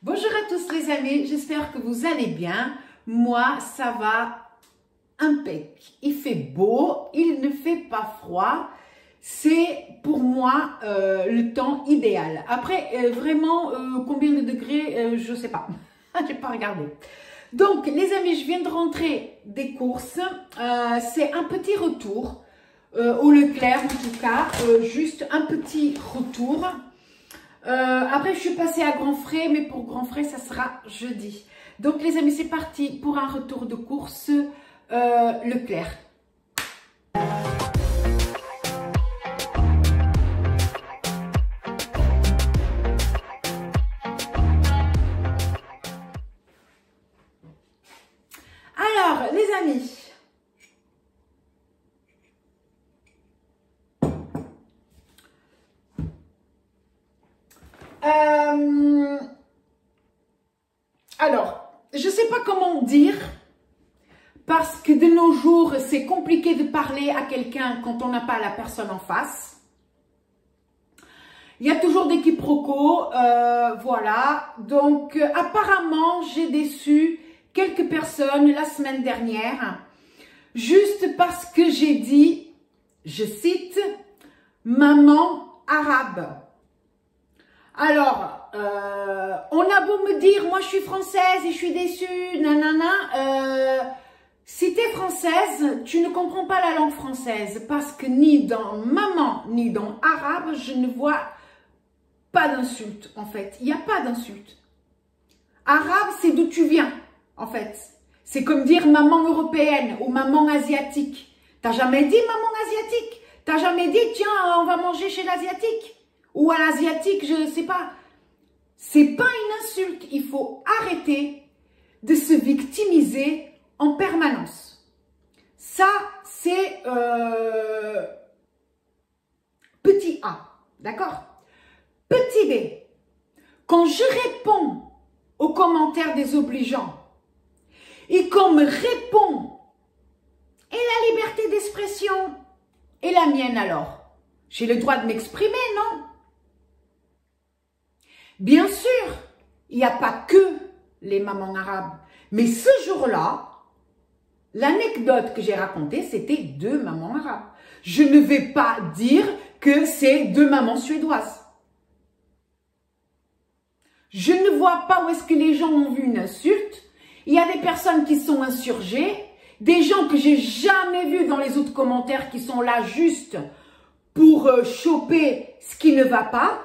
Bonjour à tous les amis, j'espère que vous allez bien. Moi, ça va impec. Il fait beau, il ne fait pas froid. C'est pour moi le temps idéal. Après, vraiment, combien de degrés, je ne sais pas. Je n'ai pas regardé. Donc, les amis, je viens de rentrer des courses. C'est un petit retour au Leclerc, en tout cas. Juste un petit retour. Après, je suis passée à Grand Frais, mais pour Grand Frais, ça sera jeudi. Donc, les amis, c'est parti pour un retour de course Leclerc. Alors, les amis, alors, je ne sais pas comment dire, parce que de nos jours, c'est compliqué de parler à quelqu'un quand on n'a pas la personne en face. Il y a toujours des quiproquos, voilà. Donc, apparemment, j'ai déçu quelques personnes la semaine dernière, juste parce que j'ai dit, je cite, « maman arabe ». Alors, on a beau me dire, moi je suis française et je suis déçue, nanana, si tu es française, tu ne comprends pas la langue française parce que ni dans maman ni dans arabe, je ne vois pas d'insulte en fait. Il n'y a pas d'insulte. Arabe, c'est d'où tu viens en fait. C'est comme dire maman européenne ou maman asiatique. T'as jamais dit maman asiatique? T'as jamais dit tiens, on va manger chez l'asiatique? Ou à l'asiatique, je ne sais pas. C'est pas une insulte. Il faut arrêter de se victimiser en permanence. Ça, c'est petit A. D'accord? Petit B. Quand je réponds aux commentaires désobligeants et qu'on me répond et la liberté d'expression et la mienne alors, j'ai le droit de m'exprimer, non? Bien sûr, il n'y a pas que les mamans arabes. Mais ce jour-là, l'anecdote que j'ai racontée, c'était deux mamans arabes. Je ne vais pas dire que c'est deux mamans suédoises. Je ne vois pas où est-ce que les gens ont vu une insulte. Il y a des personnes qui sont insurgées, des gens que j'ai jamais vus dans les autres commentaires qui sont là juste pour choper ce qui ne va pas.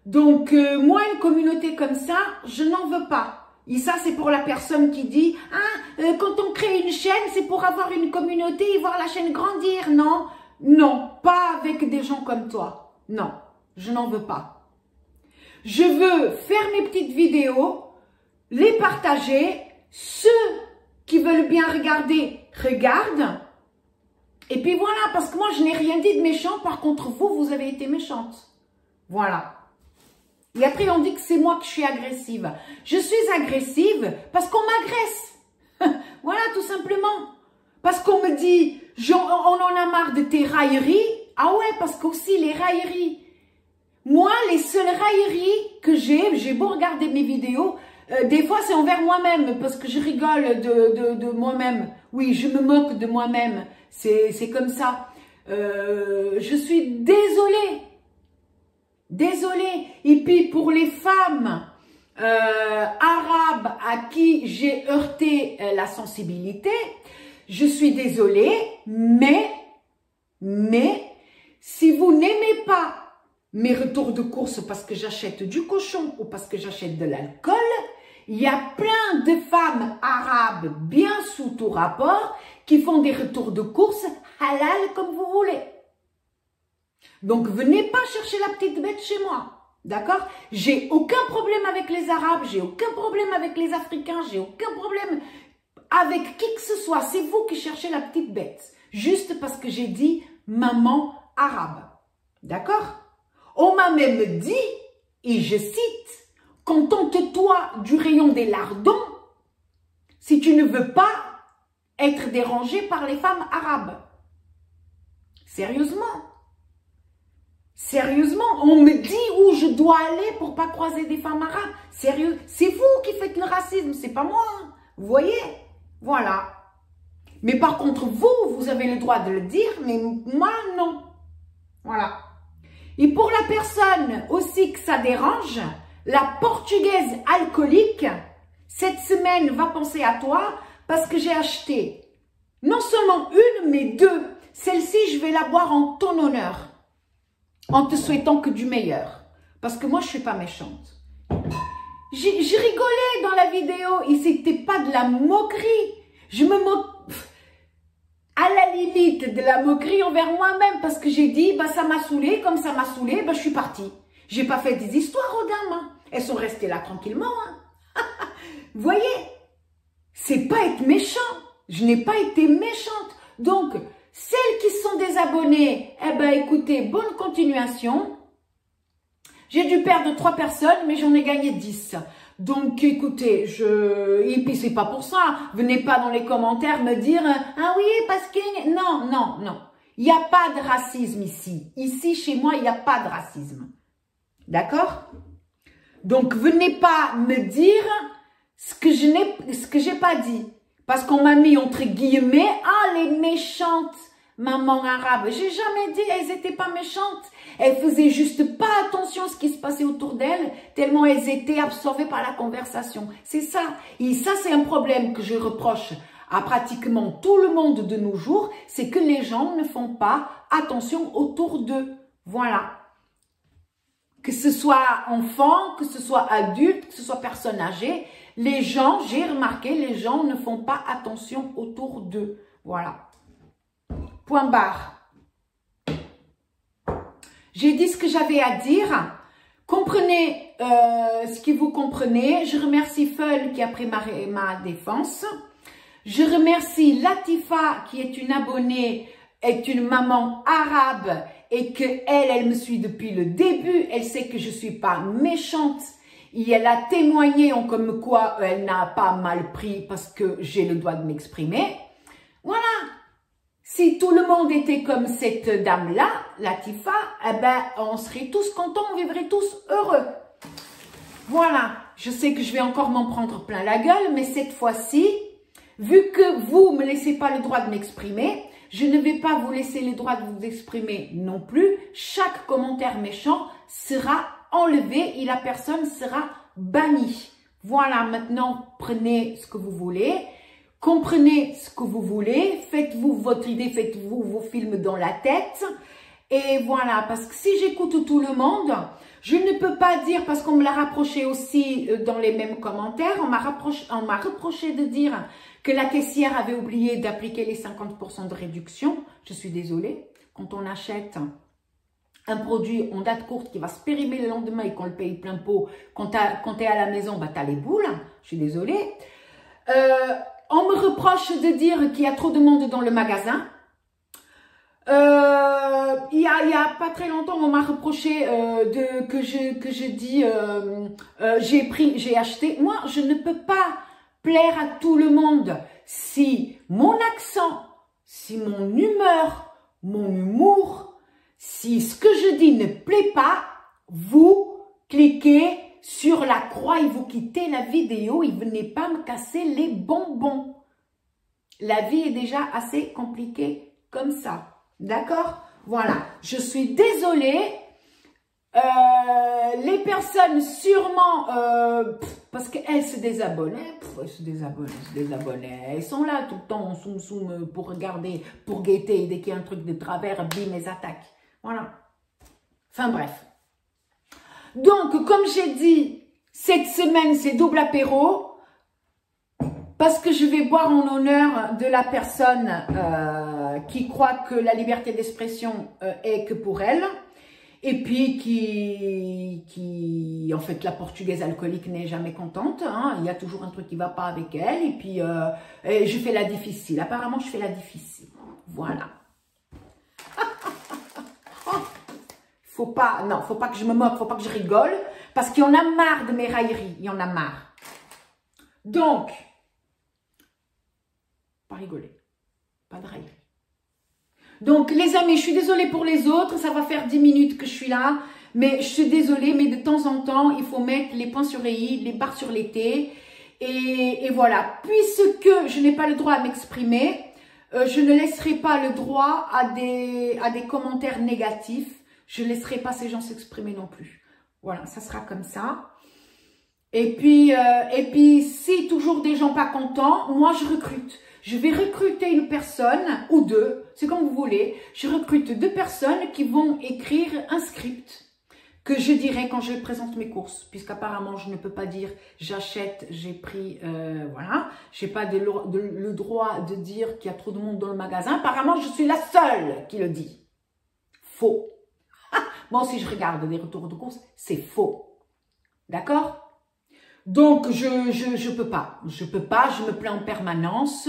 Donc, moi, une communauté comme ça, je n'en veux pas. Et ça, c'est pour la personne qui dit « Ah, quand on crée une chaîne, c'est pour avoir une communauté et voir la chaîne grandir. » Non, non, pas avec des gens comme toi. Non, je n'en veux pas. Je veux faire mes petites vidéos, les partager. Ceux qui veulent bien regarder, regardent. Et puis voilà, parce que moi, je n'ai rien dit de méchant. Par contre, vous avez été méchante. Voilà. Et après, on dit que c'est moi que je suis agressive. Je suis agressive parce qu'on m'agresse. Voilà, tout simplement. Parce qu'on me dit, on en a marre de tes railleries. Ah ouais, parce qu'aussi les railleries. Moi, les seules railleries que j'ai beau regarder mes vidéos, des fois c'est envers moi-même parce que je rigole de moi-même. Oui, je me moque de moi-même. C'est comme ça. Je suis désolée. Désolée. Et puis pour les femmes arabes à qui j'ai heurté la sensibilité, je suis désolée, mais si vous n'aimez pas mes retours de course parce que j'achète du cochon ou parce que j'achète de l'alcool, il y a plein de femmes arabes bien sous tout rapport qui font des retours de course halal comme vous voulez. Donc, venez pas chercher la petite bête chez moi, d'accord? J'ai aucun problème avec les Arabes, j'ai aucun problème avec les Africains, j'ai aucun problème avec qui que ce soit. C'est vous qui cherchez la petite bête, juste parce que j'ai dit maman arabe, d'accord? On m'a même dit, et je cite, « Contente-toi du rayon des lardons si tu ne veux pas être dérangé par les femmes arabes. » Sérieusement? Sérieusement, on me dit où je dois aller pour pas croiser des femmes arabes. Sérieux, c'est vous qui faites le racisme, c'est pas moi. Vous voyez? Voilà. Mais par contre, vous avez le droit de le dire, mais moi, non. Voilà. Et pour la personne aussi que ça dérange, la portugaise alcoolique, cette semaine va penser à toi parce que j'ai acheté non seulement une, mais deux. Celle-ci, je vais la boire en ton honneur, en te souhaitant que du meilleur. Parce que moi, je ne suis pas méchante. J'ai rigolé dans la vidéo et c'était pas de la moquerie. Je me moque à la limite de la moquerie envers moi-même parce que j'ai dit, bah ça m'a saoulé, comme ça m'a saoulé, bah je suis partie. J'ai pas fait des histoires aux dames, hein. Elles sont restées là tranquillement. Hein. Vous voyez, c'est pas être méchant. Je n'ai pas été méchante. Donc, celles qui sont désabonnées, eh ben écoutez, bonne continuation. J'ai dû perdre 3 personnes, mais j'en ai gagné 10. Donc, écoutez, et puis c'est pas pour ça. Venez pas dans les commentaires me dire, ah oui, parce que... Non, non, non. Il n'y a pas de racisme ici. Ici, chez moi, il n'y a pas de racisme. D'accord? Donc, venez pas me dire ce que j'ai pas dit. Parce qu'on m'a mis entre guillemets, ah, les méchantes mamans arabes. J'ai jamais dit, elles étaient pas méchantes. Elles faisaient juste pas attention à ce qui se passait autour d'elles, tellement elles étaient absorbées par la conversation. C'est ça. Et ça, c'est un problème que je reproche à pratiquement tout le monde de nos jours, c'est que les gens ne font pas attention autour d'eux. Voilà. Que ce soit enfant, que ce soit adulte, que ce soit personne âgée, les gens, j'ai remarqué, les gens ne font pas attention autour d'eux. Voilà. Point barre. J'ai dit ce que j'avais à dire. Comprenez ce que vous comprenez. Je remercie Feul qui a pris ma défense. Je remercie Latifa qui est une abonnée, est une maman arabe et que elle me suit depuis le début. Elle sait que je suis pas méchante. Et elle a témoigné en comme quoi elle n'a pas mal pris parce que j'ai le droit de m'exprimer. Voilà. Si tout le monde était comme cette dame-là, Latifa, eh ben, on serait tous contents, on vivrait tous heureux. Voilà. Je sais que je vais encore m'en prendre plein la gueule, mais cette fois-ci, vu que vous me laissez pas le droit de m'exprimer, je ne vais pas vous laisser le droit de vous exprimer non plus. Chaque commentaire méchant sera enlevé et la personne sera bannie. Voilà, maintenant, prenez ce que vous voulez. Comprenez ce que vous voulez, faites-vous votre idée, faites-vous vos films dans la tête. Et voilà, parce que si j'écoute tout le monde, je ne peux pas dire, parce qu'on me l'a rapproché aussi dans les mêmes commentaires, on m'a reproché de dire que la caissière avait oublié d'appliquer les 50% de réduction. Je suis désolée, quand on achète un produit en date courte qui va se périmer le lendemain et qu'on le paye plein pot, quand tu es à la maison, bah, tu as les boules, je suis désolée. On me reproche de dire qu'il y a trop de monde dans le magasin. Il y a pas très longtemps, on m'a reproché que je dis j'ai acheté. Moi, je ne peux pas plaire à tout le monde. Si mon accent, si mon humeur, mon humour, si ce que je dis ne plaît pas, vous cliquez sur la croix et vous quittez la vidéo et venez pas me casser les bonbons. La vie est déjà assez compliquée comme ça. D'accord? Voilà. Je suis désolée. Les personnes sûrement, parce qu'elles se désabonnaient, elles se désabonnaient. Elles sont là tout le temps en soum pour regarder, pour guetter. Dès qu'il y a un truc de travers, bim, elles attaquent. Voilà. Enfin bref. Donc, comme j'ai dit, cette semaine, c'est double apéro parce que je vais boire en honneur de la personne qui croit que la liberté d'expression est que pour elle et puis qui en fait, la portugaise alcoolique n'est jamais contente. Hein, il y a toujours un truc qui ne va pas avec elle et puis je fais la difficile. Apparemment, je fais la difficile. Voilà. Faut pas que je me moque, faut pas que je rigole, parce qu'il y en a marre de mes railleries, il y en a marre. Donc, pas rigoler, pas de raillerie. Donc, les amis, je suis désolée pour les autres. Ça va faire 10 minutes que je suis là. Mais je suis désolée, mais de temps en temps, il faut mettre les points sur les i, les barres sur les t. Et voilà. Puisque je n'ai pas le droit à m'exprimer, je ne laisserai pas le droit à des commentaires négatifs. Je ne laisserai pas ces gens s'exprimer non plus. Voilà, ça sera comme ça. Et puis, si toujours des gens pas contents, moi je recrute. Je vais recruter une personne ou deux, c'est comme vous voulez. Je recrute 2 personnes qui vont écrire un script que je dirai quand je présente mes courses. Puisqu'apparemment, je ne peux pas dire j'achète, j'ai pris, voilà. Je n'ai pas le droit de dire qu'il y a trop de monde dans le magasin. Apparemment, je suis la seule qui le dit. Faux. Moi aussi, je regarde des retours de courses, c'est faux. D'accord? Donc, je peux pas. Je peux pas, je me plains en permanence.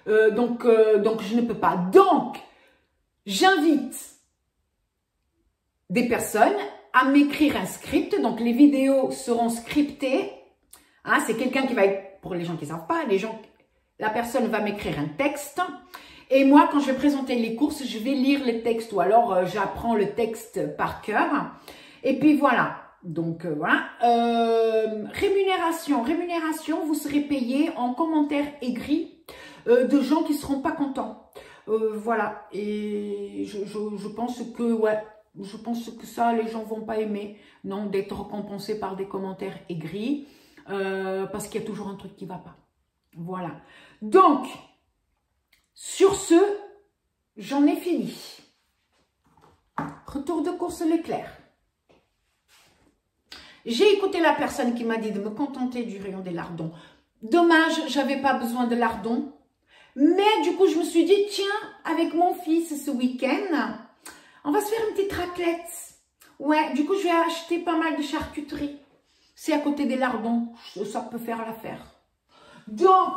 Donc, je ne peux pas. Donc, j'invite des personnes à m'écrire un script. Donc, les vidéos seront scriptées. Hein, c'est quelqu'un qui va être, pour les gens qui ne savent pas, la personne va m'écrire un texte. Et moi, quand je vais présenter les courses, je vais lire le texte ou alors j'apprends le texte par cœur. Et puis voilà. Donc voilà. Rémunération, vous serez payé en commentaires aigris de gens qui ne seront pas contents. Voilà. Et je pense que ouais, je pense que ça, les gens vont pas aimer, non, d'être récompensés par des commentaires aigris, parce qu'il y a toujours un truc qui va pas. Voilà. Donc, sur ce, j'en ai fini. Retour de course Leclerc. J'ai écouté la personne qui m'a dit de me contenter du rayon des lardons. Dommage, j'avais pas besoin de lardons. Mais du coup, je me suis dit, tiens, avec mon fils ce week-end, on va se faire une petite raclette. Ouais, du coup, je vais acheter pas mal de charcuterie. C'est à côté des lardons, ça peut faire l'affaire. Donc,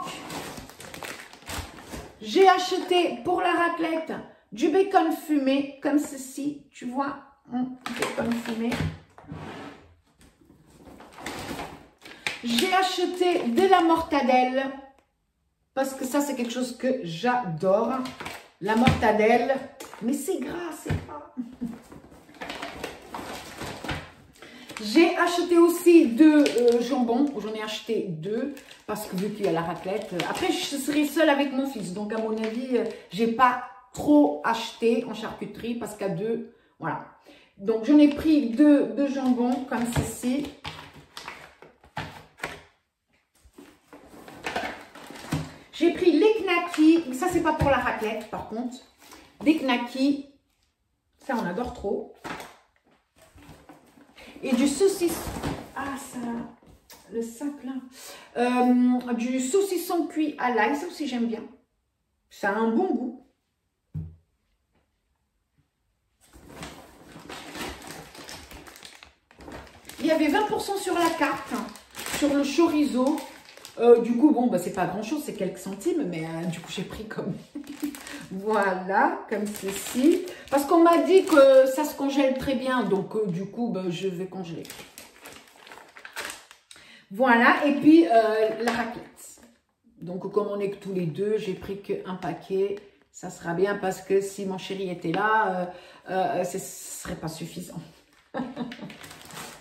j'ai acheté pour la raclette du bacon fumé, comme ceci, tu vois, bacon fumé. J'ai acheté de la mortadelle, parce que ça, c'est quelque chose que j'adore. La mortadelle, mais c'est gras, c'est pas... J'ai acheté aussi 2 jambons, j'en ai acheté 2, parce que vu qu'il y a la raclette. Après, je serai seule avec mon fils, donc à mon avis, j'ai pas trop acheté en charcuterie, parce qu'à 2, voilà. Donc, j'en ai pris 2 jambons, comme ceci. J'ai pris les knackis, ça c'est pas pour la raclette par contre, des knackis, ça on adore trop. Et du saucisson, ah ça, le sac là, du saucisson cuit à l'ail, ça aussi j'aime bien, ça a un bon goût. Il y avait 20% sur la carte, sur le chorizo. Du coup, bon, bah, c'est pas grand chose, c'est quelques centimes, mais du coup, j'ai pris comme voilà, comme ceci. Parce qu'on m'a dit que ça se congèle très bien, donc du coup, bah, je vais congeler. Voilà, et puis la raclette. Donc, comme on est que tous les deux, j'ai pris qu'un paquet. Ça sera bien parce que si mon chéri était là, ce ne serait pas suffisant.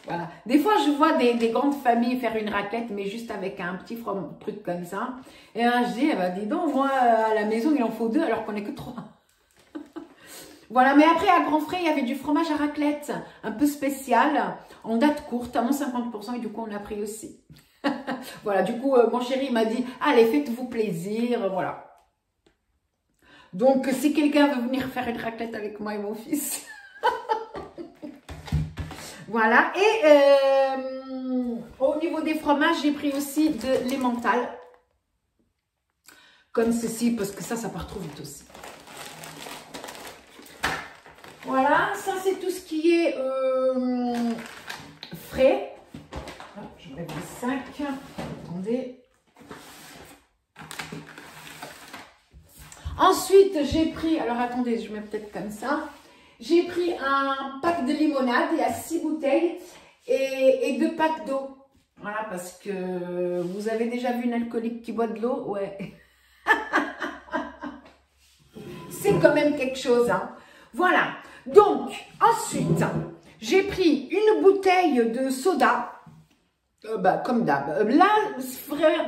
Voilà. Des fois, je vois des grandes familles faire une raclette, mais juste avec un petit truc comme ça. Et là, je dis, eh ben, dis donc, moi, à la maison, il en faut 2 alors qu'on n'est que 3. Voilà, mais après, à Grand Frais, il y avait du fromage à raclette, un peu spécial, en date courte, à moins 50%, et du coup, on a pris aussi. Voilà, du coup, mon chéri m'a dit, allez, faites-vous plaisir, voilà. Donc, si quelqu'un veut venir faire une raclette avec moi et mon fils... Voilà, et au niveau des fromages, j'ai pris aussi de l'emmental, comme ceci, parce que ça part trop vite aussi. Voilà, ça c'est tout ce qui est frais. Je mets le sac, attendez. Ensuite, j'ai pris, alors attendez, je mets peut-être comme ça. J'ai pris un pack de limonade, il y a 6 bouteilles et 2 packs d'eau. Voilà, parce que vous avez déjà vu une alcoolique qui boit de l'eau? Ouais. c'est quand même quelque chose. Hein. Voilà. Donc, ensuite, j'ai pris une bouteille de soda. Comme d'hab. Là,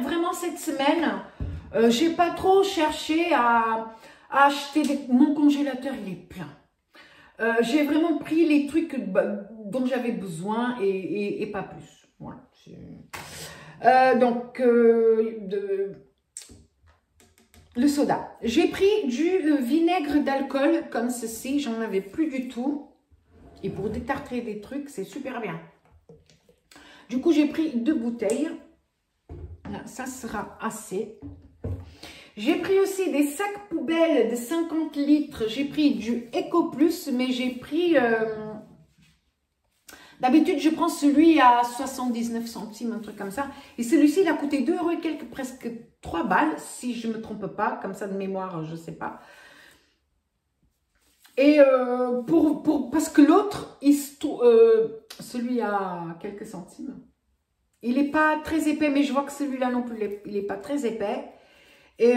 vraiment cette semaine, j'ai pas trop cherché à acheter mon congélateur, il est plein. J'ai vraiment pris les trucs dont j'avais besoin et pas plus. Voilà. Le soda. J'ai pris du vinaigre d'alcool comme ceci. J'en avais plus du tout. Et pour détartrer des trucs, c'est super bien. Du coup, j'ai pris 2 bouteilles. Là, ça sera assez. J'ai pris aussi des sacs poubelles de 50 litres. J'ai pris du Eco Plus, mais j'ai pris... D'habitude, je prends celui à 79 centimes, un truc comme ça. Et celui-ci, il a coûté 2 € et quelques, presque 3 balles, si je ne me trompe pas. Comme ça, de mémoire, je ne sais pas. Et parce que l'autre, celui à quelques centimes, il n'est pas très épais, mais je vois que celui-là non plus, il n'est pas très épais. Et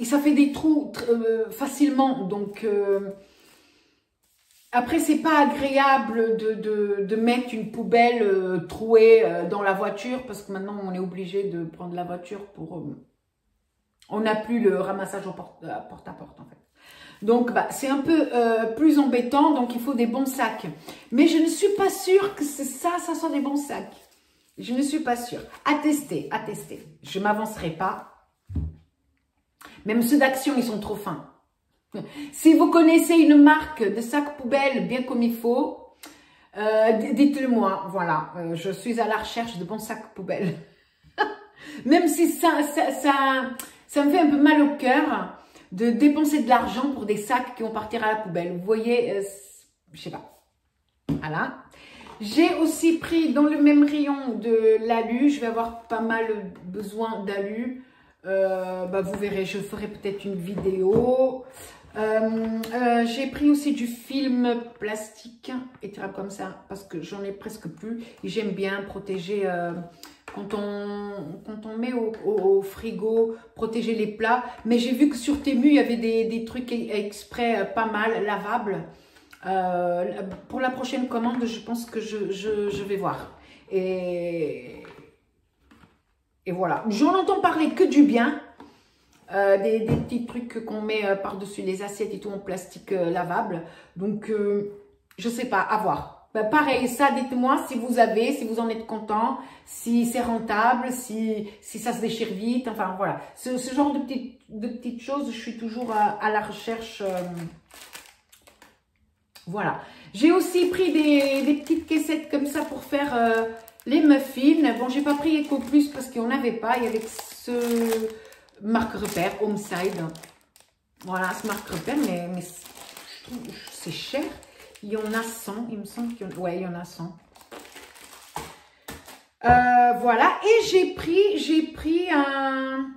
ça fait des trous facilement. Donc, après, c'est pas agréable de mettre une poubelle trouée dans la voiture, parce que maintenant, on est obligé de prendre la voiture pour... on n'a plus le ramassage porte-à-porte, en fait. Donc, c'est un peu plus embêtant, donc il faut des bons sacs. Mais je ne suis pas sûre que ça soit des bons sacs. Je ne suis pas sûre. À tester, à tester. Je ne m'avancerai pas. Même ceux d'Action, ils sont trop fins. Si vous connaissez une marque de sacs poubelles bien comme il faut, dites-le moi. Voilà, je suis à la recherche de bons sacs poubelles. Même si ça me fait un peu mal au cœur de dépenser de l'argent pour des sacs qui vont partir à la poubelle. Vous voyez, je sais pas. Voilà. J'ai aussi pris dans le même rayon de l'alu. Je vais avoir pas mal besoin d'alu. Vous verrez, je ferai peut-être une vidéo. J'ai pris aussi du film plastique étirable comme ça parce que j'en ai presque plus. Et j'aime bien protéger... quand on met au frigo, protéger les plats. Mais j'ai vu que sur Temu, il y avait des trucs exprès pas mal, lavables. Pour la prochaine commande, je pense que je vais voir. Et voilà. J'en entends parler que du bien. Des petits trucs qu'on met par-dessus les assiettes et tout en plastique lavable. Donc, je sais pas, à voir. Pareil, ça, dites-moi si vous en êtes content, si c'est rentable, si ça se déchire vite, enfin voilà. Ce genre de petites choses, je suis toujours à la recherche. Voilà. J'ai aussi pris des petites caissettes comme ça pour faire les muffins. Bon, j'ai pas pris Eco Plus parce qu'il n'y en avait pas. Il y avait ce marque repère, Homeside. Voilà, ce marque repère, mais je trouve c'est cher. Il y en a 100, il me semble qu'il y en a... Ouais, il y en a 100. Voilà, et j'ai pris un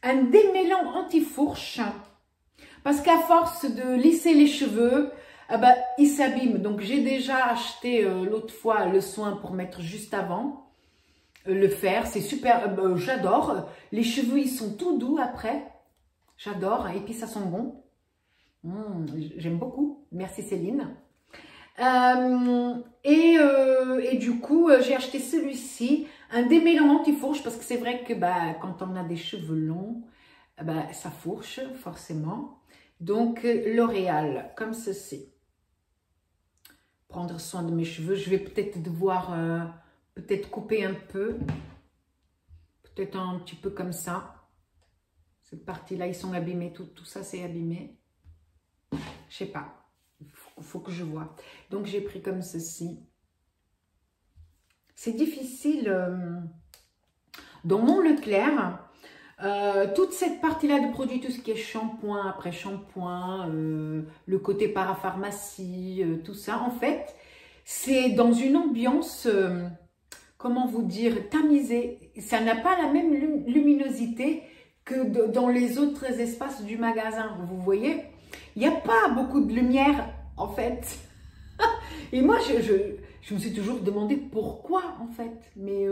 démêlant anti-fourche. Parce qu'à force de lisser les cheveux, ils s'abîment. Donc, j'ai déjà acheté l'autre fois le soin pour mettre juste avant. Le faire, c'est super, j'adore. Les cheveux, ils sont tout doux après. J'adore, et puis ça sent bon. J'aime beaucoup. Merci Céline. Et du coup, j'ai acheté celui-ci, un démêlant anti-fourche, parce que c'est vrai que quand on a des cheveux longs, ça fourche forcément. Donc, L'Oréal, comme ceci. Prendre soin de mes cheveux. Je vais peut-être devoir couper un peu. Peut-être un petit peu comme ça. Cette partie-là, ils sont abîmés. Tout ça, c'est abîmé. Je sais pas. Il faut que je vois. Donc, j'ai pris comme ceci. C'est difficile. Dans mon Leclerc, toute cette partie-là de produits, tout ce qui est shampoing, après shampoing, le côté parapharmacie, tout ça, en fait, c'est dans une ambiance, comment vous dire, tamisée. Ça n'a pas la même luminosité que dans les autres espaces du magasin. Vous voyez, il n'y a pas beaucoup de lumière, en fait. Et moi, je me suis toujours demandé pourquoi, en fait. Mais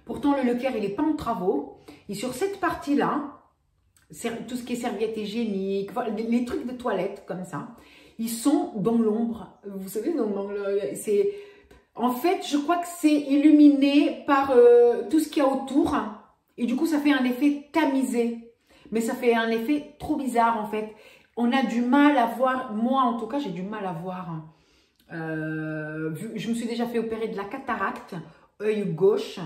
pourtant, le Leclerc, il n'est pas en travaux. Et sur cette partie-là, tout ce qui est serviette hygiénique, voilà, les trucs de toilette comme ça, ils sont dans l'ombre. Vous savez, c'est... En fait, je crois que c'est illuminé par tout ce qu'il y a autour. Et du coup, ça fait un effet tamisé. Mais ça fait un effet trop bizarre, en fait. On a du mal à voir. Moi, en tout cas, j'ai du mal à voir. Je me suis déjà fait opérer de la cataracte, œil gauche.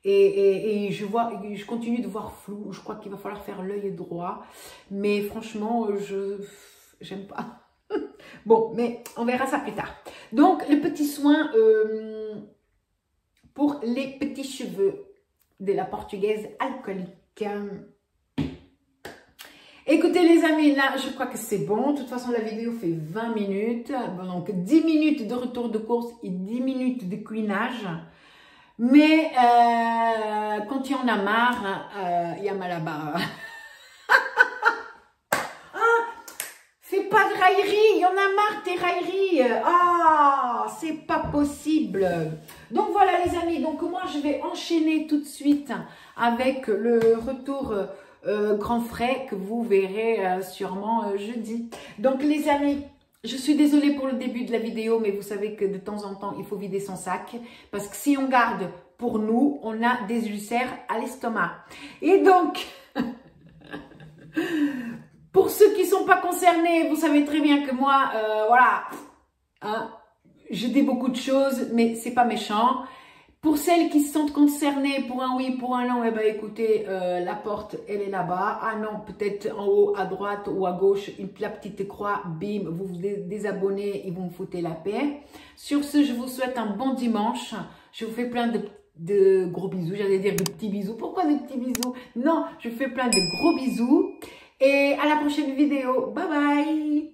Et je continue de voir flou. Je crois qu'il va falloir faire l'œil droit. Mais franchement, j'aime pas. Bon, mais on verra ça plus tard. Donc, le petit soin pour les petits cheveux de la portugaise alcoolique. Écoutez les amis, là, je crois que c'est bon. De toute façon, la vidéo fait 20 minutes. Donc, 10 minutes de retour de course et 10 minutes de couinage. Mais quand il y en a marre, il y a mal à bas. Fais pas de raillerie, il y en a marre tes railleries. Ah, c'est pas possible. Donc voilà les amis, donc moi je vais enchaîner tout de suite avec le retour grand frais que vous verrez sûrement jeudi. Donc les amis, je suis désolée pour le début de la vidéo, mais vous savez que de temps en temps, il faut vider son sac. Parce que si on garde pour nous, on a des ulcères à l'estomac. Et donc, pour ceux qui ne sont pas concernés, vous savez très bien que moi, voilà, hein, je dis beaucoup de choses, mais c'est pas méchant. Pour celles qui se sentent concernées, pour un oui, pour un non, eh ben écoutez, la porte, elle est là-bas. Ah non, peut-être en haut, à droite ou à gauche, la petite croix, bim, vous vous désabonnez et vous me foutez la paix. Sur ce, je vous souhaite un bon dimanche. Je vous fais plein de gros bisous. J'allais dire de petits bisous. Pourquoi des petits bisous? Non, je vous fais plein de gros bisous. Et à la prochaine vidéo. Bye bye!